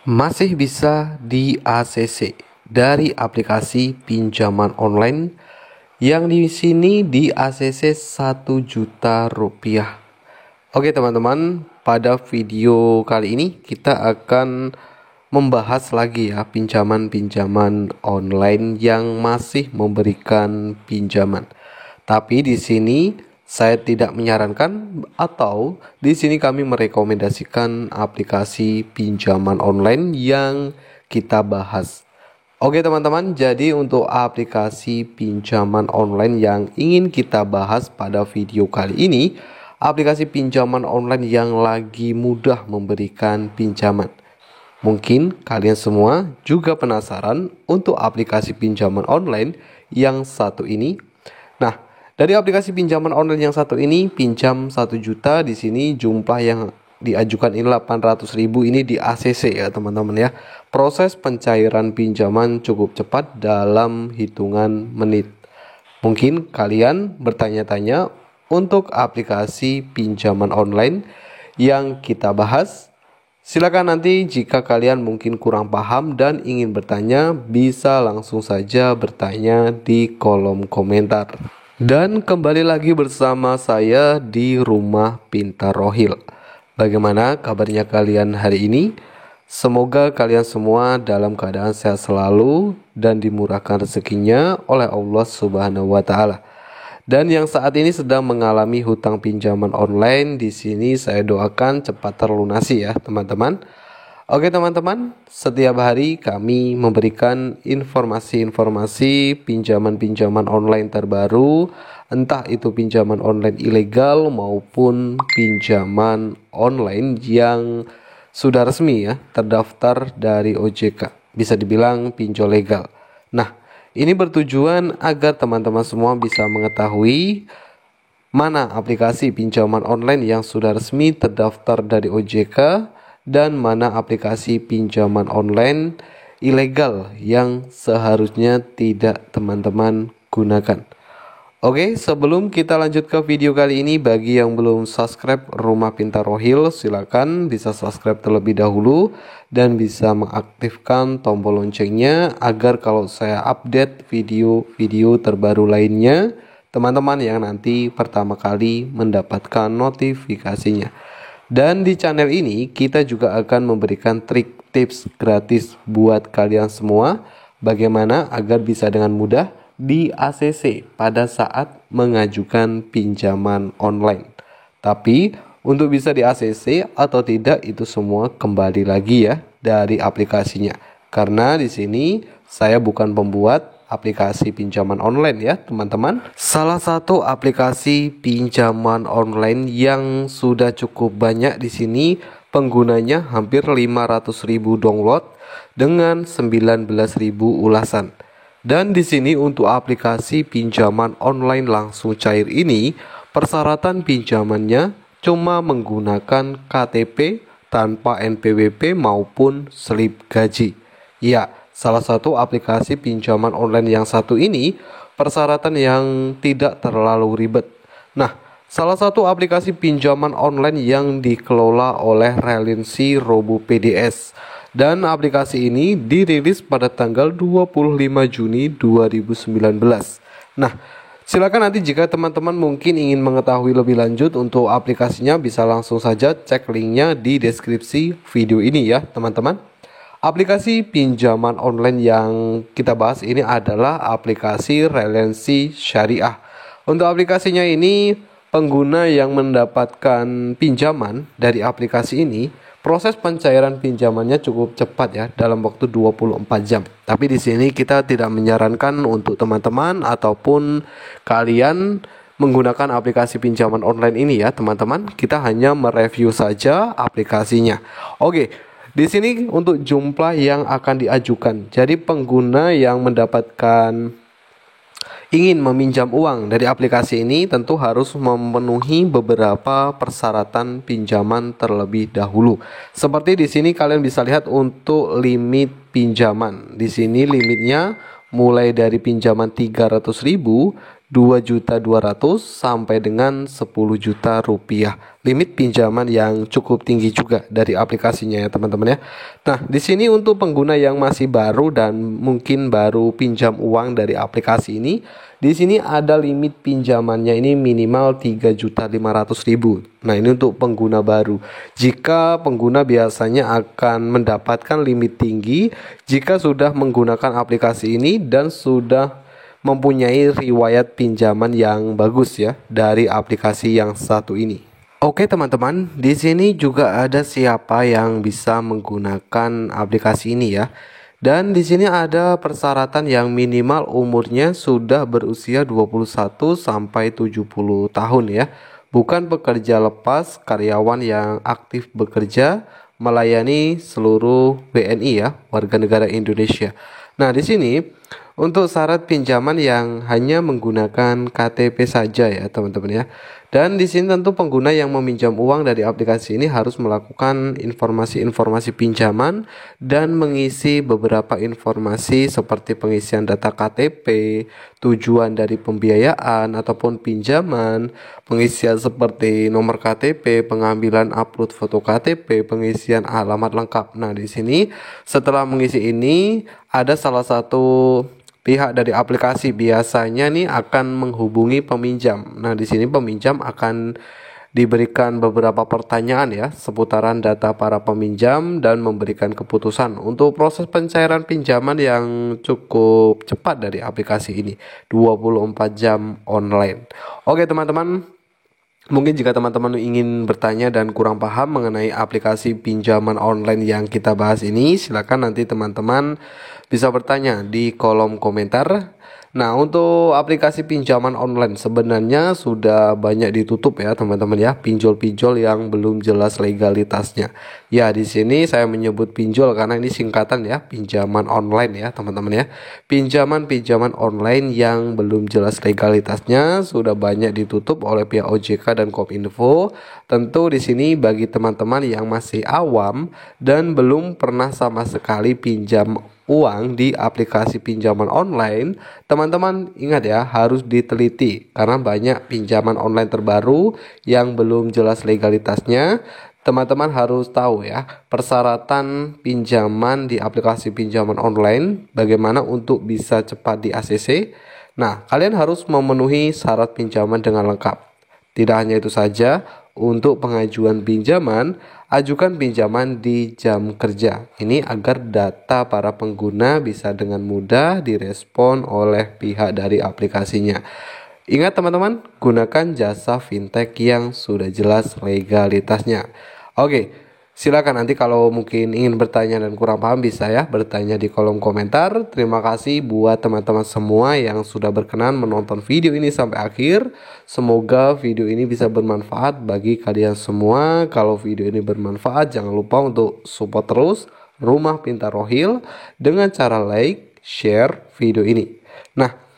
Masih bisa di ACC dari aplikasi pinjaman online yang di sini di ACC 1 juta rupiah. Oke teman-teman, pada video kali ini kita akan membahas lagi ya pinjaman-pinjaman online yang masih memberikan pinjaman. Tapi di sini saya tidak menyarankan atau di sini kami merekomendasikan aplikasi pinjaman online yang kita bahas. Oke teman-teman, jadi untuk aplikasi pinjaman online yang ingin kita bahas pada video kali ini, aplikasi pinjaman online yang lagi mudah memberikan pinjaman. Mungkin kalian semua juga penasaran untuk aplikasi pinjaman online yang satu ini. Nah, dari aplikasi pinjaman online yang satu ini, pinjam 1 juta, di sini jumlah yang diajukan ini 800.000, ini di ACC ya teman-teman ya. Proses pencairan pinjaman cukup cepat dalam hitungan menit. Mungkin kalian bertanya-tanya untuk aplikasi pinjaman online yang kita bahas. Silakan nanti jika kalian mungkin kurang paham dan ingin bertanya, bisa langsung saja bertanya di kolom komentar. Dan kembali lagi bersama saya di Rumah Pintar Rohil. Bagaimana kabarnya kalian hari ini? Semoga kalian semua dalam keadaan sehat selalu dan dimurahkan rezekinya oleh Allah Subhanahu wa taala. Dan yang saat ini sedang mengalami hutang pinjaman online, di sini saya doakan cepat terlunasi ya, teman-teman. Oke teman-teman, setiap hari kami memberikan informasi-informasi pinjaman-pinjaman online terbaru, entah itu pinjaman online ilegal maupun pinjaman online yang sudah resmi ya, terdaftar dari OJK, bisa dibilang pinjol legal. Nah, ini bertujuan agar teman-teman semua bisa mengetahui mana aplikasi pinjaman online yang sudah resmi terdaftar dari OJK dan mana aplikasi pinjaman online ilegal yang seharusnya tidak teman-teman gunakan. Oke, sebelum kita lanjut ke video kali ini, bagi yang belum subscribe Rumah Pintar Rohil, silakan bisa subscribe terlebih dahulu dan bisa mengaktifkan tombol loncengnya agar kalau saya update video-video terbaru lainnya, teman-teman yang nanti pertama kali mendapatkan notifikasinya. Dan di channel ini kita juga akan memberikan trik tips gratis buat kalian semua bagaimana agar bisa dengan mudah di ACC pada saat mengajukan pinjaman online. Tapi untuk bisa di ACC atau tidak itu semua kembali lagi ya dari aplikasinya. Karena di sini saya bukan pembuat aplikasi pinjaman online ya teman-teman. Salah satu aplikasi pinjaman online yang sudah cukup banyak di sini, penggunanya hampir 500.000 download dengan 19.000 ulasan. Dan di sini untuk aplikasi pinjaman online langsung cair ini, persyaratan pinjamannya cuma menggunakan KTP tanpa NPWP maupun slip gaji. Ya, salah satu aplikasi pinjaman online yang satu ini persyaratan yang tidak terlalu ribet. Nah, salah satu aplikasi pinjaman online yang dikelola oleh Relinsi Robo PDS. Dan aplikasi ini dirilis pada tanggal 25 Juni 2019. Nah, silakan nanti jika teman-teman mungkin ingin mengetahui lebih lanjut untuk aplikasinya, bisa langsung saja cek linknya di deskripsi video ini ya teman-teman. Aplikasi pinjaman online yang kita bahas ini adalah aplikasi Relensi Syariah. Untuk aplikasinya ini, pengguna yang mendapatkan pinjaman dari aplikasi ini, proses pencairan pinjamannya cukup cepat ya, dalam waktu 24 jam. Tapi di sini kita tidak menyarankan untuk teman-teman ataupun kalian menggunakan aplikasi pinjaman online ini ya, teman-teman. Kita hanya mereview saja aplikasinya. Oke. Di sini untuk jumlah yang akan diajukan. Jadi pengguna yang ingin meminjam uang dari aplikasi ini tentu harus memenuhi beberapa persyaratan pinjaman terlebih dahulu. Seperti di sini kalian bisa lihat untuk limit pinjaman. Di sini limitnya mulai dari pinjaman 300.000 2.200.000 sampai dengan 10 juta rupiah. Limit pinjaman yang cukup tinggi juga dari aplikasinya ya teman-teman ya. Nah, di sini untuk pengguna yang masih baru dan mungkin baru pinjam uang dari aplikasi ini, di sini ada limit pinjamannya ini minimal 3.500.000. Nah, ini untuk pengguna baru. Jika pengguna biasanya akan mendapatkan limit tinggi jika sudah menggunakan aplikasi ini dan sudah mempunyai riwayat pinjaman yang bagus ya dari aplikasi yang satu ini. Oke teman-teman, di sini juga ada siapa yang bisa menggunakan aplikasi ini ya. Dan di sini ada persyaratan yang minimal umurnya sudah berusia 21 sampai 70 tahun ya. Bukan pekerja lepas, karyawan yang aktif bekerja, melayani seluruh WNI ya, warga negara Indonesia. Nah, di sini untuk syarat pinjaman yang hanya menggunakan KTP saja ya, teman-teman ya. Dan di sini tentu pengguna yang meminjam uang dari aplikasi ini harus melakukan informasi-informasi pinjaman dan mengisi beberapa informasi seperti pengisian data KTP, tujuan dari pembiayaan ataupun pinjaman, pengisian seperti nomor KTP, pengambilan upload foto KTP, pengisian alamat lengkap. Nah, di sini setelah mengisi ini ada salah satu pihak dari aplikasi biasanya nih akan menghubungi peminjam. Nah, di sini peminjam akan diberikan beberapa pertanyaan ya seputaran data para peminjam dan memberikan keputusan untuk proses pencairan pinjaman yang cukup cepat dari aplikasi ini, 24 jam online. Oke, teman-teman, mungkin jika teman-teman ingin bertanya dan kurang paham mengenai aplikasi pinjaman online yang kita bahas ini, silakan nanti teman-teman bisa bertanya di kolom komentar. Nah, untuk aplikasi pinjaman online sebenarnya sudah banyak ditutup ya teman-teman ya, pinjol-pinjol yang belum jelas legalitasnya. Ya, di sini saya menyebut pinjol karena ini singkatan ya, pinjaman online ya teman-teman ya. Pinjaman-pinjaman online yang belum jelas legalitasnya sudah banyak ditutup oleh pihak OJK dan Kominfo. Tentu di sini bagi teman-teman yang masih awam dan belum pernah sama sekali pinjam uang di aplikasi pinjaman online, teman-teman ingat ya, harus diteliti karena banyak pinjaman online terbaru yang belum jelas legalitasnya. Teman-teman harus tahu ya persyaratan pinjaman di aplikasi pinjaman online, bagaimana untuk bisa cepat di ACC. Nah, kalian harus memenuhi syarat pinjaman dengan lengkap. Tidak hanya itu saja, untuk pengajuan pinjaman, ajukan pinjaman di jam kerja. Ini agar data para pengguna bisa dengan mudah direspon oleh pihak dari aplikasinya. Ingat teman-teman, gunakan jasa fintech yang sudah jelas legalitasnya. Oke, silakan nanti kalau mungkin ingin bertanya dan kurang paham bisa ya bertanya di kolom komentar. Terima kasih buat teman-teman semua yang sudah berkenan menonton video ini sampai akhir. Semoga video ini bisa bermanfaat bagi kalian semua. Kalau video ini bermanfaat, jangan lupa untuk support terus Rumah Pintar Rohil dengan cara like, share video ini. Nah,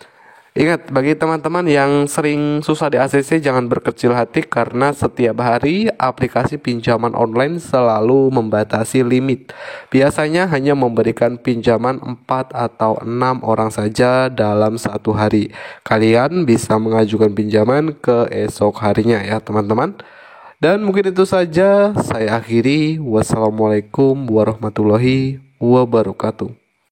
ingat, bagi teman-teman yang sering susah di ACC, jangan berkecil hati karena setiap hari aplikasi pinjaman online selalu membatasi limit. Biasanya hanya memberikan pinjaman 4 atau 6 orang saja dalam satu hari. Kalian bisa mengajukan pinjaman ke esok harinya ya teman-teman. Dan mungkin itu saja saya akhiri. Wassalamualaikum warahmatullahi wabarakatuh.